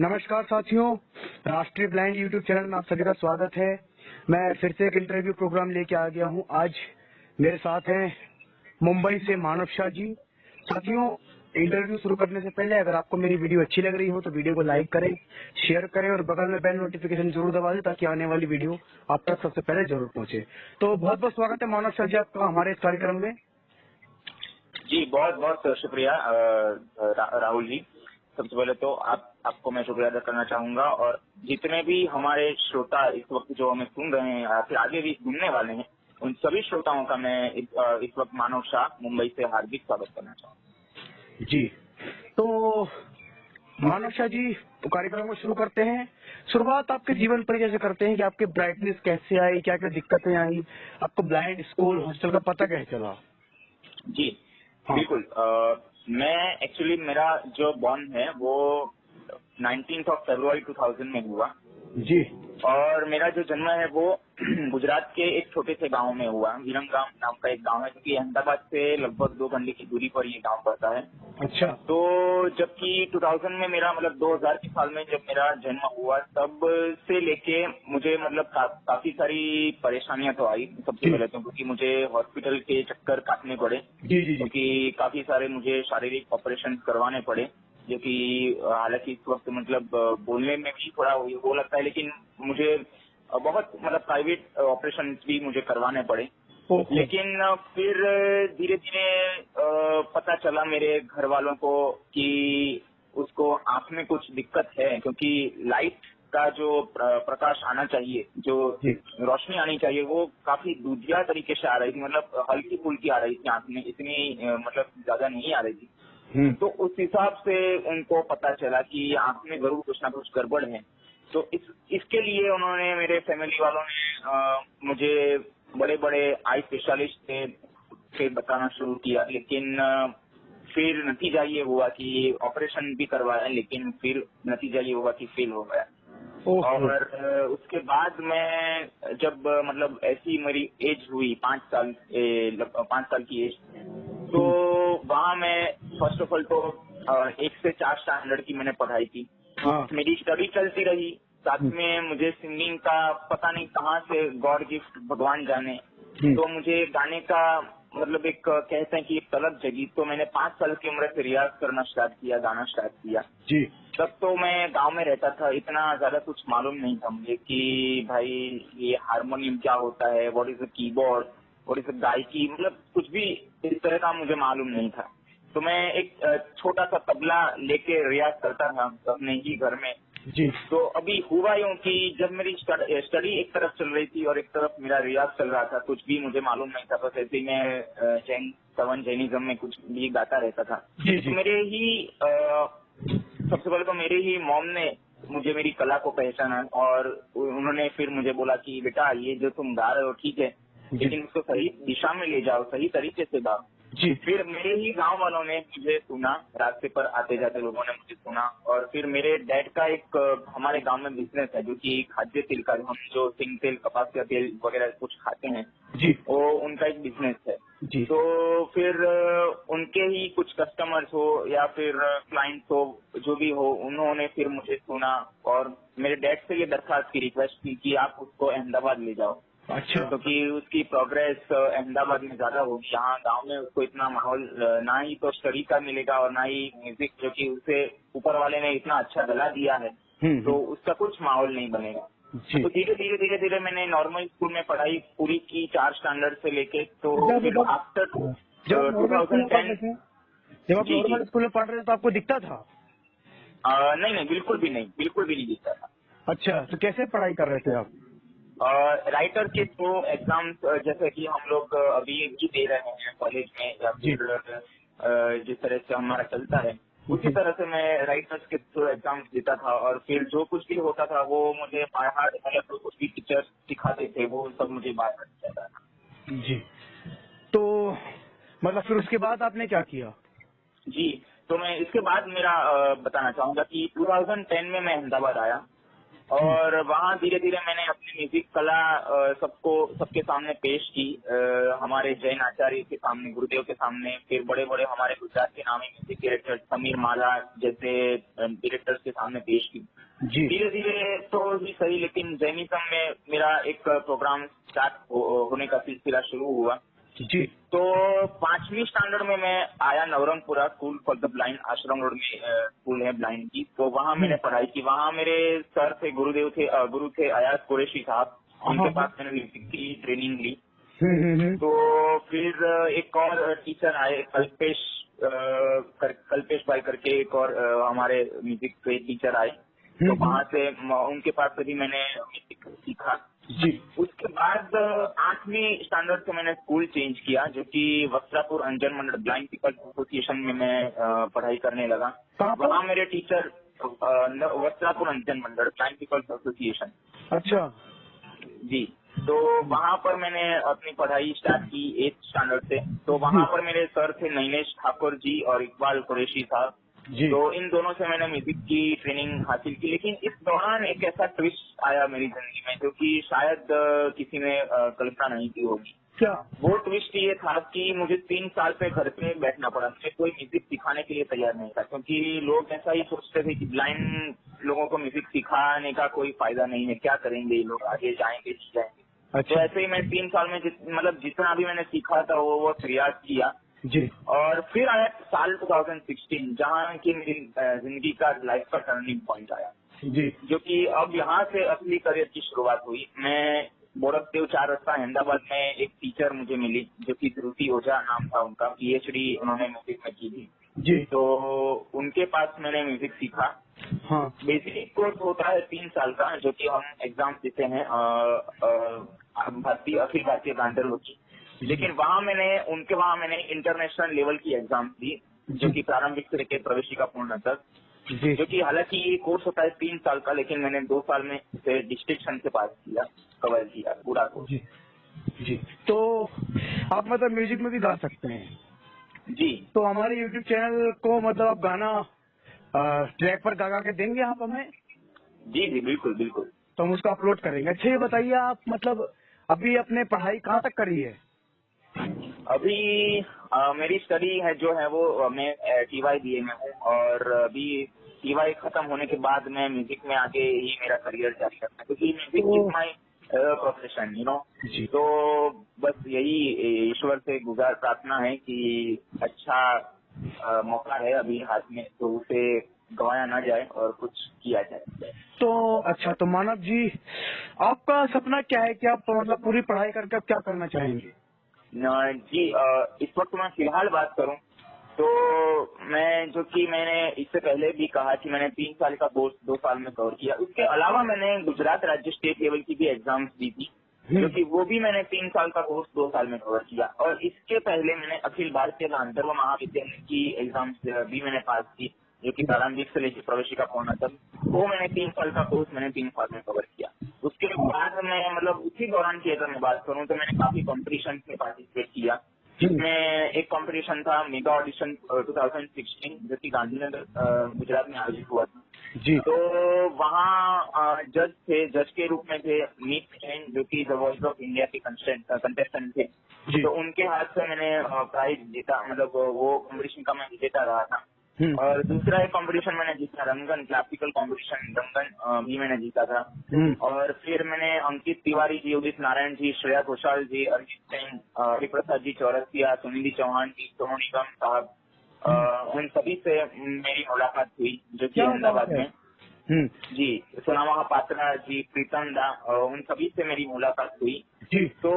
नमस्कार साथियों, राष्ट्रीय ब्लाइंड यूट्यूब चैनल में आप सभी का स्वागत है। मैं फिर से एक इंटरव्यू प्रोग्राम लेके आ गया हूं। आज मेरे साथ हैं मुंबई से मानव शाह जी। साथियों, इंटरव्यू शुरू करने से पहले अगर आपको मेरी वीडियो अच्छी लग रही हो तो वीडियो को लाइक करें, शेयर करें और बगल में बेल नोटिफिकेशन जरूर दबा दें ताकि आने वाली वीडियो आप तक सबसे पहले जरूर पहुंचे। तो बहुत बहुत स्वागत है मानव शाह जी आपका हमारे इस कार्यक्रम में। जी बहुत बहुत शुक्रिया राहुल जी। सबसे पहले तो आपको मैं शुक्रिया अदा करना चाहूंगा और जितने भी हमारे श्रोता इस वक्त जो हमें सुन रहे हैं या फिर आगे भी सुनने वाले हैं, उन सभी श्रोताओं का मैं इस वक्त मानव शाह मुंबई से हार्दिक स्वागत करना चाहूंगा। जी, तो मानव शाह जी, तो कार्यक्रम को शुरू करते हैं। शुरुआत आपके जीवन परिचय से करते हैं कि आपके ब्राइटनेस कैसे आई, क्या क्या दिक्कतें आई, आपको ब्लाइंड स्कूल हॉस्टल का पता कैसे चला? जी हाँ। बिल्कुल। मैं एक्चुअली मेरा जो बॉर्न है वो 19 फरवरी 2000 में हुआ जी। और मेरा जो जन्म है वो गुजरात के एक छोटे से गांव में हुआ। विरमगाम नाम का एक गांव है जो कि अहमदाबाद से लगभग 2 घंटे की दूरी पर ये गांव पड़ता है। अच्छा। तो जबकि 2000 में मेरा 2000 के साल में जब मेरा जन्म हुआ तब से लेके मुझे काफी सारी परेशानियां तो आई। सबसे जी। पहले तो क्योंकि मुझे हॉस्पिटल के चक्कर काटने पड़े, जी जी जी। क्योंकि काफी सारे मुझे शारीरिक ऑपरेशन करवाने पड़े, जो कि हालांकि इस वक्त बोलने में भी थोड़ा वो लगता है, लेकिन मुझे बहुत प्राइवेट ऑपरेशन भी मुझे करवाने पड़े। लेकिन फिर धीरे धीरे पता चला मेरे घर वालों को कि उसको आंख में कुछ दिक्कत है, क्योंकि लाइट का जो प्रकाश आना चाहिए, जो रोशनी आनी चाहिए, वो काफी दूधिया तरीके से आ रही थी। हल्की फुल्की आ रही थी आंख में, इतनी ज्यादा नहीं आ रही थी। तो उस हिसाब से उनको पता चला कि आंख में जरूर कुछ ना कुछ गड़बड़ है। तो इसके लिए उन्होंने, मेरे फैमिली वालों ने मुझे बड़े बड़े आई स्पेशलिस्ट से बताना शुरू किया, लेकिन फिर नतीजा ये हुआ कि ऑपरेशन भी करवाया, लेकिन फिर नतीजा ये हुआ कि फेल हो गया। और उसके बाद मैं जब ऐसी मेरी एज हुई 5 साल की एज, तो वहाँ मैं फर्स्ट ऑफ ऑल तो 1 से 4 स्टैंडर्ड की मैंने पढ़ाई की। मेरी स्टडी चलती रही, साथ में मुझे सिंगिंग का पता नहीं कहाँ से गॉड गिफ्ट भगवान जाने, तो मुझे गाने का एक कहते हैं कि एक तलब जगी। तो मैंने 5 साल की उम्र से रियाज करना स्टार्ट किया, गाना स्टार्ट किया। जी। तब तो मैं गांव में रहता था, इतना ज्यादा कुछ मालूम नहीं था मुझे कि भाई ये हारमोनियम क्या होता है, what is a keyboard, what is a गायकी, कुछ भी इस तरह का मुझे मालूम नहीं था। तो मैं एक छोटा सा तबला लेके रियाज करता था अपने ही घर में। जी। तो अभी हुआ यूं कि जब मेरी स्टडी एक तरफ चल रही थी और एक तरफ मेरा रियाज चल रहा था, कुछ भी मुझे मालूम नहीं था, बस ऐसे ही मैं जैनिज्म में कुछ भी गाता रहता था। तो मेरे ही सबसे पहले तो मेरे ही मॉम ने मुझे मेरी कला को पहचाना और उन्होंने फिर मुझे बोला कि बेटा ये जो तुम गा रहे हो ठीक है, लेकिन उसको सही दिशा में ले जाओ, सही तरीके से गाओ। जी। फिर मेरे ही गांव वालों ने मुझे सुना, रास्ते पर आते जाते लोगों ने मुझे सुना। और फिर मेरे डैड का एक हमारे गांव में बिजनेस है जो कि खाद्य तेल का, हम जो सिंग तेल, कपास का तेल वगैरह कुछ खाते हैं, जी, वो उनका एक बिजनेस है। जी। तो फिर उनके ही कुछ कस्टमर्स हो या फिर क्लाइंट्स हो, जो भी हो, उन्होंने फिर मुझे सुना और मेरे डैड से ये दरखास्त की रिक्वेस्ट की कि आप उसको अहमदाबाद ले जाओ। अच्छा। क्योंकि उसकी प्रोग्रेस अहमदाबाद में ज्यादा होगी, यहाँ गांव में उसको इतना माहौल ना ही तो स्टडी का मिलेगा और ना ही म्यूजिक, जो कि उसे ऊपर वाले ने इतना अच्छा गला दिया है, तो उसका कुछ माहौल नहीं बनेगा। तो धीरे धीरे मैंने नॉर्मल स्कूल में पढ़ाई पूरी की 4 स्टैंडर्ड से लेके। तो फिर आफ्टर 2010 जब आप नॉर्मल स्कूल में पढ़ रहे थे तो आपको दिखता था? नहीं, बिल्कुल भी नहीं दिखता था। अच्छा, तो कैसे पढ़ाई कर रहे थे आप? राइटर के थ्रू एग्जाम्स, जैसे कि हम लोग अभी भी दे रहे हैं कॉलेज में, या फिर जिस तरह से हमारा चलता है उसी तरह से मैं राइटर्स के थ्रू एग्जाम्स देता था। और फिर जो कुछ भी होता था वो मुझे बाय हार्ट, कुछ भी टीचर्स सिखाते थे वो सब मुझे बाय हार्ट आता था। जी। तो फिर उसके बाद आपने क्या किया? जी, तो मैं इसके बाद मेरा बताना चाहूंगा कि 2010 में मैं अहमदाबाद आया और वहाँ धीरे धीरे मैंने अपनी म्यूजिक कला सबके सामने पेश की। हमारे जैन आचार्य के सामने, गुरुदेव के सामने, फिर बड़े बड़े हमारे गुजरात के नामी म्यूजिक डायरेक्टर समीर माला जैसे डायरेक्टर्स के सामने पेश की। धीरे धीरे तो ही सही, लेकिन जैनिज्म में मेरा एक प्रोग्राम स्टार्ट होने का सिलसिला शुरू हुआ। जी। तो 5वीं स्टैंडर्ड में मैं आया Navrangpura school for the blind, आश्रम रोड में स्कूल है ब्लाइंड की। तो वहाँ मैंने पढ़ाई की। वहाँ मेरे सर थे, गुरु थे अयाज कुरैशी साहब। उनके पास मैंने म्यूजिक की ट्रेनिंग ली। तो फिर एक और टीचर आए, कल्पेश भाई करके एक और हमारे म्यूजिक के टीचर आए। तो वहाँ से उनके पास से भी मैंने म्यूजिक सीखा। जी। उसके बाद 8वीं स्टैंडर्ड से मैंने स्कूल चेंज किया, जो कि वस्त्रापुर अंजन मंडल ब्लाइंड पीपल्स एसोसिएशन में मैं पढ़ाई करने लगा। वहाँ मेरे टीचर वस्त्रापुर अंजन मंडल ब्लाइंड पीपल्स एसोसिएशन। अच्छा। जी। तो वहाँ पर मैंने अपनी पढ़ाई स्टार्ट की 8th स्टैंडर्ड से। तो वहाँ पर मेरे सर थे नैनेश ठाकुर जी और इकबाल कुरैशी साहब। तो इन दोनों से मैंने म्यूजिक की ट्रेनिंग हासिल की। लेकिन इस दौरान एक ऐसा ट्विस्ट आया मेरी जिंदगी में, जो कि शायद किसी ने कल्पना नहीं की होगी। क्या? वो ट्विस्ट ये था कि मुझे 3 साल पे घर पे बैठना पड़ा। मुझे कोई म्यूजिक सिखाने के लिए तैयार नहीं था, क्योंकि लोग ऐसा ही सोचते थे कि ब्लाइंड लोगों को म्यूजिक सिखाने का कोई फायदा नहीं है, क्या करेंगे ये लोग, आगे जाएंगे नहीं जाएंगे। अच्छा। तो ऐसे ही मैं 3 साल में जितना भी मैंने सीखा था वो रियाज किया। जी। और फिर आया साल 2016, जहाँ की मेरी जिंदगी का लाइफ का टर्निंग पॉइंट आया। जी। जो कि अब यहाँ से असली करियर की शुरुआत हुई। मैं बोरकदेव 4 रास्ता अहमदाबाद में एक टीचर मुझे मिली, जो कि ध्रुति ओझा नाम था उनका। PhD उन्होंने म्यूजिक में की थी। जी। तो उनके पास मैंने म्यूजिक सीखा। हाँ। बेसिक कोर्स होता है 3 साल का, जो कि हम एग्जाम देते हैं अखिल भारतीय गांधर्व। लेकिन वहाँ मैंने इंटरनेशनल लेवल की एग्जाम दी, जो कि प्रारंभिक से लेकर प्रवेशिका पूर्ण तक। जो कि हालांकि ये कोर्स होता है 3 साल का, लेकिन मैंने 2 साल में इसे डिस्टिंक्शन से पास किया, कवर किया पूरा कोर्स। जी। जी। तो आप मतलब म्यूजिक में भी गा सकते हैं? जी। तो हमारे YouTube चैनल को मतलब आप गाना ट्रैक पर गा के देंगे आप हमें? जी जी, बिल्कुल बिल्कुल। तो हम उसको अपलोड करेंगे। अच्छा, ये बताइए आप मतलब अभी अपने पढ़ाई कहाँ तक करी है? अभी मेरी स्टडी है जो है वो मैं TY BA में हूँ, और अभी TY खत्म होने के बाद मैं म्यूजिक में आगे ही मेरा करियर जारी रखना है, क्योंकि म्यूजिक इज माई प्रोफेशन, जी। तो बस यही ईश्वर से गुजार प्रार्थना है कि अच्छा मौका है अभी हाथ में, तो उसे गंवाया ना जाए और कुछ किया जाए। तो अच्छा, तो मानव जी, आपका सपना क्या है कि आप मतलब पूरी पढ़ाई करके आप क्या करना चाहेंगे? जी, इस वक्त मैं फिलहाल बात करूं तो मैंने इससे पहले भी कहा कि मैंने 3 साल का कोर्स 2 साल में कवर किया। उसके अलावा मैंने गुजरात राज्य स्टेट लेवल की भी एग्जाम्स दी थी, जो कि वो भी मैंने 3 साल का कोर्स 2 साल में कवर किया। और इसके पहले मैंने अखिल भारतीय गांधर्व महाविद्यालय की एग्जाम्स भी मैंने पास की, जो कि प्रारंभिक से लेकर प्रवेशिका पूर्ण तक। वो मैंने 3 साल का कोर्स मैंने 3 साल में कवर किया। उसके बाद मैं उसी दौरान की अगर मैं बात करूं तो मैंने काफी कॉम्पिटिशन में पार्टिसिपेट किया, जिसमें एक कंपटीशन था मेगा ऑडिशन 2016, जो कि गांधीनगर गुजरात में आयोजित हुआ था। जी। तो वहाँ जज के रूप में थे मीत जैन, जो कि द वॉइस ऑफ इंडिया के कंटेस्टेंट थे। तो उनके हाथ से मैंने प्राइज जीता, वो कॉम्पिटिशन का मैं विजेता रहा था। और दूसरा एक कंपटीशन मैंने जीता, रंगन क्लासिकल कंपटीशन रंगन भी मैंने जीता था। और फिर मैंने अंकित तिवारी जी, उदित नारायण जी, श्रेया घोषाल जी, अरिजीत सिंह, हरिप्रसाद जी चौरसिया, सुनिधि चौहान जी, सोनू निगम साहब, उन सभी से मेरी मुलाकात हुई, जो कि अहमदाबाद में। जी, सोना महापात्रा जी, प्रीतम दा, उन सभी से मेरी मुलाकात हुई। तो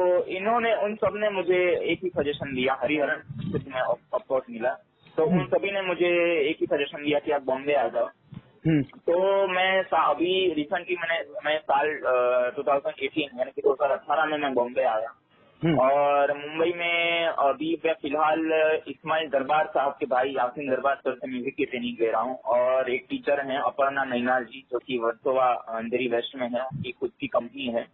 उन सब ने मुझे एक ही सजेशन दिया, हरिहरन से तुम्हें ऑफकोर्स मिला, तो उन सभी ने मुझे एक ही सजेशन दिया कि आप बॉम्बे आ जाओ। तो मैं अभी रिसेंटली मैं साल 2018 यानी कि 2018 में मैं बॉम्बे आया। और मुंबई में अभी मैं फिलहाल इस्माइल दरबार साहब के भाई यासिन दरबार सर से म्यूजिक की ट्रेनिंग ले रहा हूँ। और एक टीचर हैं अपर्णा नैनाल जी, जो कि वर्सोवा अंधेरी वेस्ट में है, उनकी खुद की कंपनी है।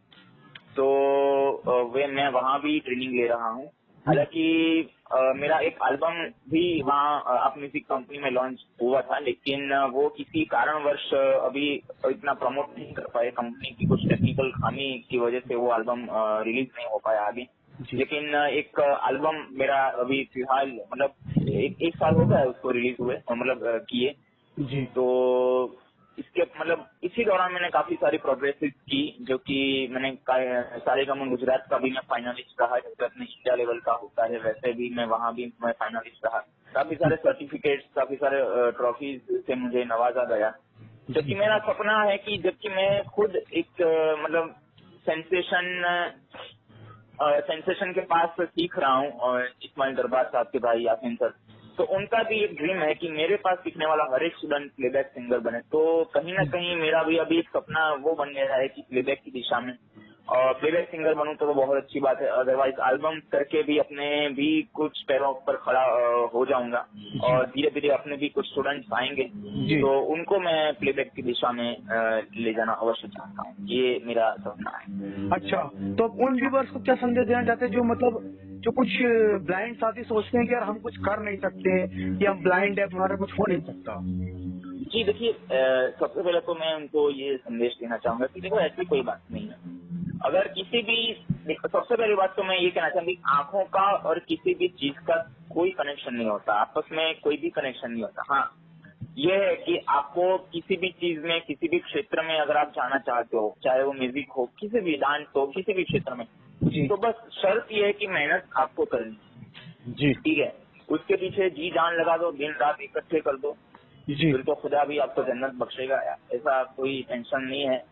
तो मैं वहाँ भी ट्रेनिंग ले रहा हूँ। हालांकि मेरा एक एल्बम भी वहाँ आप म्यूजिक कंपनी में लॉन्च हुआ था, लेकिन वो किसी कारणवश अभी इतना प्रमोट नहीं कर पाए। कंपनी की कुछ टेक्निकल खामी की वजह से वो एल्बम रिलीज नहीं हो पाया आगे। लेकिन एक एल्बम मेरा अभी फिलहाल मतलब एक साल हो गया है उसको रिलीज हुए, मतलब किए जी। तो इसके मतलब इसी दौरान मैंने काफी सारी प्रोग्रेसेस की, जो कि मैंने सारेगामा गुजरात का भी मैं फाइनलिस्ट रहा, जैसे अपने इंडिया लेवल का होता है वैसे भी मैं वहाँ भी मैं फाइनलिस्ट रहा। काफी सारे सर्टिफिकेट्स, काफी सारे ट्रॉफीज से मुझे नवाजा गया। जबकि मेरा सपना है कि जबकि मैं खुद एक मतलब सेंसेशन के पास सीख रहा हूँ, और इस्माइल दरबार साहब के भाई यासीन सर, तो उनका भी एक ड्रीम है कि मेरे पास सीखने वाला हर एक स्टूडेंट प्लेबैक सिंगर बने। तो कहीं ना कहीं मेरा भी अभी एक सपना वो बन गया है कि प्लेबैक की दिशा में और प्लेबैक सिंगर बनूं तो वो बहुत अच्छी बात है। अदरवाइज एल्बम करके भी अपने भी कुछ पैरों पर खड़ा हो जाऊंगा, और धीरे धीरे अपने भी कुछ स्टूडेंट्स आएंगे तो उनको मैं प्लेबैक की दिशा में ले जाना अवश्य चाहता हूँ। ये मेरा सपना है। अच्छा, तो उन व्यूवर्स को क्या संदेश देना चाहते हैं जो मतलब जो कुछ ब्लाइंड साथी सोचते हैं कि यार हम कुछ कर नहीं सकते, कि हम ब्लाइंड है, हमारा कुछ हो नहीं सकता? जी देखिए, सबसे पहले तो मैं उनको ये संदेश देना चाहूंगा कि देखो ऐसी कोई बात नहीं है। अगर किसी भी सबसे पहली बात तो मैं ये कहना चाहूंगी, आंखों का और किसी भी चीज का कोई कनेक्शन नहीं होता, आपस में कोई भी कनेक्शन नहीं होता। हाँ, ये है कि आपको किसी भी चीज में, किसी भी क्षेत्र में अगर आप जाना चाहते हो, चाहे वो म्यूजिक हो, किसी भी डांस हो, किसी भी क्षेत्र में, तो बस शर्त ये है कि मेहनत आपको करनी। जी। ठीक है, उसके पीछे जी जान लगा दो, दिन रात इकट्ठे कर दो, जी। फिर तो खुदा भी आपको जन्नत बख्शेगा। ऐसा कोई टेंशन नहीं है।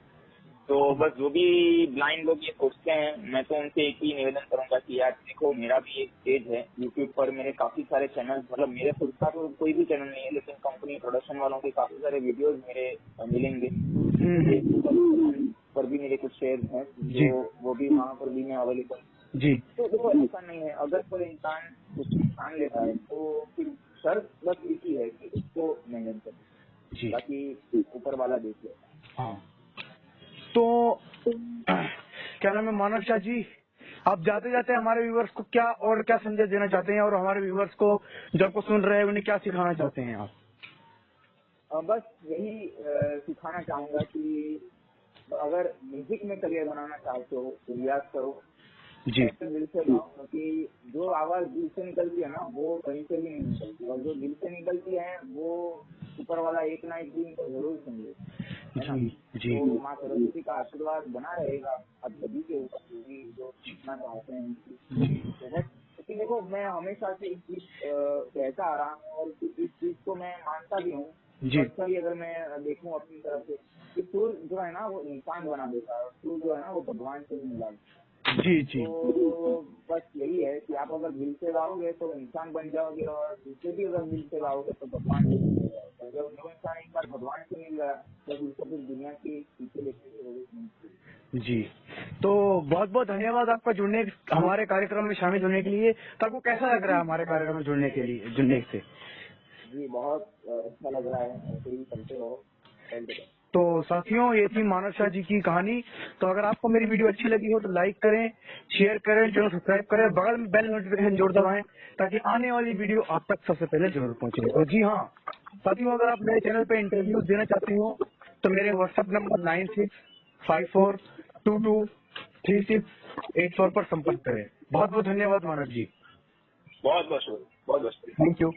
तो बस जो भी ब्लाइंड लोग ये सोचते हैं, मैं तो उनसे एक ही निवेदन करूंगा कि यार देखो, मेरा भी एक पेज है यूट्यूब पर, मेरे काफी सारे चैनल, मतलब मेरे खुद का तो कोई भी चैनल नहीं है, लेकिन कंपनी प्रोडक्शन वालों के काफी सारे वीडियोस मेरे मिलेंगे। पर भी मेरे कुछ शेयर हैं, जो वो भी वहाँ पर भी मैं अवेलेबल। जी। तो देखो ऐसा नहीं है, अगर कोई इंसान कुछ ठान लेता है तो फिर शर्त बस एक ही है कि उसको मेहनत करे, बाकी ऊपर वाला देख लेता है। हाँ, तो क्या नाम है मानव शाह जी, आप जाते जाते हमारे व्यूवर्स को क्या और क्या संदेश देना चाहते हैं, और हमारे व्यूवर्स को जो आपको सुन रहे हैं उन्हें क्या सिखाना चाहते हैं आप? बस यही सिखाना चाहूंगा कि अगर म्यूजिक में करियर बनाना चाहते हो तो रियाज करो जी। दिल से गाओ, क्योंकि जो आवाज दिल से निकलती है ना वो कहीं से भी नहीं निकलती, और जो दिल से निकलती है वो ऊपर वाला एक ना एक दिन जरूर सुनेगा, है ना। जी। तो माँ सरस्वती का आशीर्वाद बना रहेगा आप सभी के ऊपर जो सीखना चाहते हैं। क्योंकि देखो, मैं हमेशा से इस चीज कहता आ रहा हूँ और इस चीज को मैं मानता भी हूँ। पर्सनली अगर मैं देखूँ अपनी तरफ से कि सुर जो है ना वो इंसान बना देता है, सुर जो है ना वो भगवान से मिला। जी। जी। तो बस यही है कि आप अगर दिल से गाओगे तो इंसान बन जाओगे, और दूसरे भी अगर दिल से गाओगे तो भगवान से मिल जाएगा। जब जो इंसान एक बार भगवान से मिल गया तब उसको फिर दुनिया की पीछे लेके। जी, तो बहुत बहुत धन्यवाद आपका जुड़ने, हमारे कार्यक्रम में शामिल होने के लिए। तो आपको कैसा लग रहा है हमारे कार्यक्रम में जुड़ने से? जी बहुत अच्छा लग रहा है, ऐसे ही चलते रहो। तो साथियों, ये थी मानव शाह जी की कहानी। तो अगर आपको मेरी वीडियो अच्छी लगी हो तो लाइक करें, शेयर करें, चैनल सब्सक्राइब करें, बगल में बेल नोटिफिकेशन जोड़ दबाएं ताकि आने वाली वीडियो आप तक सबसे पहले जरूर पहुंचे। तो जी हाँ साथियों, अगर आप मेरे चैनल पे इंटरव्यू देना चाहते हो तो मेरे व्हाट्सएप नंबर 9654223684 पर संपर्क करें। बहुत बहुत धन्यवाद मानव जी। बहुत बहुत शुक्रिया, बहुत बहुत शुक्रिया। Thank you.